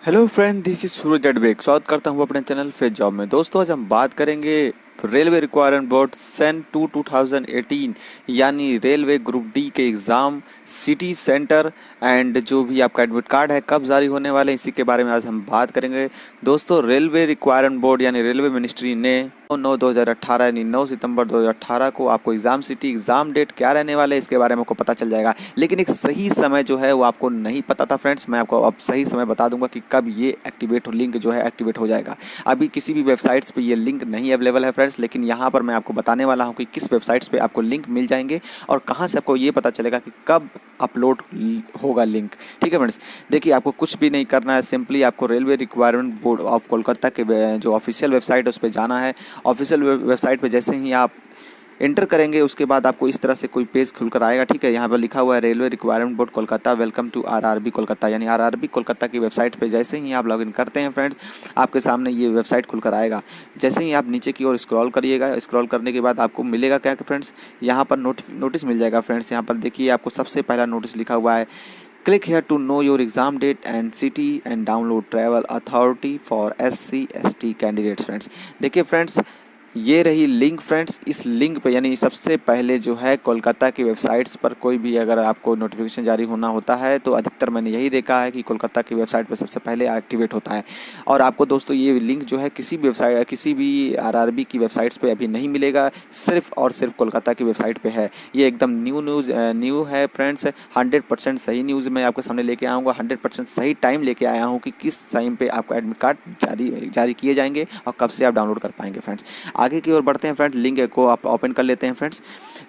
Hello friend, this is सूरज एडवेक। स्वागत करता हूँ अपने चैनल फेस जॉब में। दोस्तों, आज हम बात करेंगे रेलवे रिक्वायरमेंट बोर्ड सेन 2018 यानी रेलवे ग्रुप डी के एग्ज़ाम, सिटी सेंटर एंड जो भी आपका एडमिट कार्ड है कब जारी होने वाले हैं, इसी के बारे में आज हम बात करेंगे। दोस्तों, रेलवे रिक्वायरमेंट बोर्ड यानी रेलवे मिनिस्ट्री ने 9/2018 यानी 9 सितंबर 2018 को आपको एग्जाम सिटी एग्जाम डेट क्या रहने वाले हैं इसके बारे में आपको पता चल जाएगा। लेकिन एक सही समय जो है वो आपको नहीं पता था फ्रेंड्स। मैं आपको अब सही समय बता दूंगा कि कब ये एक्टिवेट लिंक जो है एक्टिवेट हो जाएगा। अभी किसी भी वेबसाइट्स पे ये लिंक नहीं अवेलेबल है फ्रेंड्स, लेकिन यहाँ पर मैं आपको बताने वाला हूँ कि किस वेबसाइट्स पे आपको लिंक मिल जाएंगे और कहाँ से आपको ये पता चलेगा कि कब अपलोड होगा लिंक। ठीक है फ्रेंड्स, देखिए आपको कुछ भी नहीं करना है, सिंपली आपको railway requirement board of Kolkata के जो ऑफिशियल वेबसाइट है उस पर जाना है। ऑफिशियल वेबसाइट पे जैसे ही आप एंटर करेंगे उसके बाद आपको इस तरह से कोई पेज खुलकर आएगा। ठीक है, यहाँ पर लिखा हुआ है railway requirement board Kolkata, welcome to RRB Kolkata, यानी आरआरबी कोलकाता की वेबसाइट पे जैसे ही आप लॉगिन करते हैं फ्रेंड्स, आपके सामने ये वेबसाइट खुलकर आएगा। जैसे ही आप नीचे की ओर स्क्रॉल करिएगा, स्क्रॉल करने के बाद आपको मिलेगा क्या फ्रेंड्स, यहाँ पर नोटिस मिल जाएगा फ्रेंड्स। यहाँ पर देखिए आपको सबसे पहला नोटिस लिखा हुआ है, click here to know your exam date and city and download travel authority for SC/ST candidates. Friends देखिए फ्रेंड्स, ये रही लिंक फ्रेंड्स। इस लिंक पे यानी सबसे पहले जो है कोलकाता की वेबसाइट्स पर कोई भी अगर आपको नोटिफिकेशन जारी होना होता है तो अधिकतर मैंने यही देखा है कि कोलकाता की वेबसाइट पर सबसे पहले एक्टिवेट होता है। और आपको दोस्तों ये लिंक जो है किसी भी वेबसाइट, किसी भी आरआरबी की वेबसाइट्स पे अभी नहीं मिलेगा, सिर्फ और सिर्फ कोलकाता की वेबसाइट पे है। ये एकदम न्यू है फ्रेंड्स। 100% सही न्यूज़ मैं आपके सामने लेके आऊँगा, 100% सही टाइम लेके आया हूँ कि किस टाइम पे आपका एडमिट कार्ड जारी किए जाएंगे और कब से आप डाउनलोड कर पाएंगे फ्रेंड्स। आगे की ओर बढ़ते हैं फ्रेंड्स, लिंक को आप ओपन कर लेते हैं फ्रेंड्स।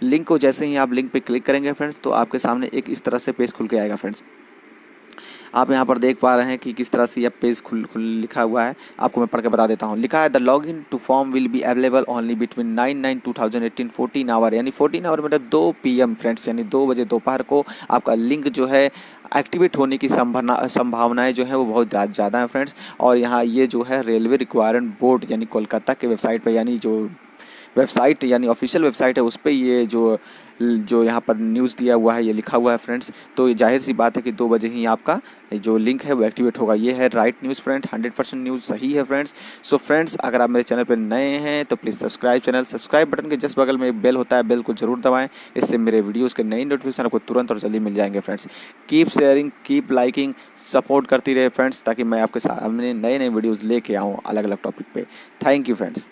लिंक को जैसे ही आप लिंक पे क्लिक करेंगे फ्रेंड्स तो आपके सामने एक इस तरह से पेज खुल के आएगा फ्रेंड्स। आप यहाँ पर देख पा रहे हैं कि किस तरह से यह पेज खुल लिखा हुआ है। आपको मैं पढ़ के बता देता हूँ। लिखा है the log in to form will be available only between 9/9/2018 14 hour, यानी 14 आवर मतलब 2 PM फ्रेंड्स, यानी 2 बजे दोपहर को आपका लिंक जो है एक्टिवेट होने की संभावनाएं जो है वो बहुत ज़्यादा है फ्रेंड्स। और यहाँ ये जो है रेलवे रिक्वायरमेंट बोर्ड यानी कोलकाता के वेबसाइट पर, यानी जो वेबसाइट यानी ऑफिशियल वेबसाइट है उस पर ये जो यहाँ पर न्यूज़ दिया हुआ है ये लिखा हुआ है फ्रेंड्स। तो ये जाहिर सी बात है कि 2 बजे ही आपका जो लिंक है वो एक्टिवेट होगा। ये है राइट न्यूज़ फ्रेंड्स, 100% न्यूज़ सही है फ्रेंड्स। सो फ्रेंड्स, अगर आप मेरे चैनल पर नए हैं तो प्लीज़ सब्सक्राइब बटन के जस्ट बगल में एक बेल होता है, बेल को जरूर दबाएं। इससे मेरे वीडियोस के नई नोटिफिकेशन आपको तुरंत और जल्दी मिल जाएंगे friends. Keep sharing, keep liking, support करती रहे फ्रेंड्स, ताकि मैं आपके सामने नए वीडियोज़ लेके आऊँ अलग अलग टॉपिक पे। Thank you friends.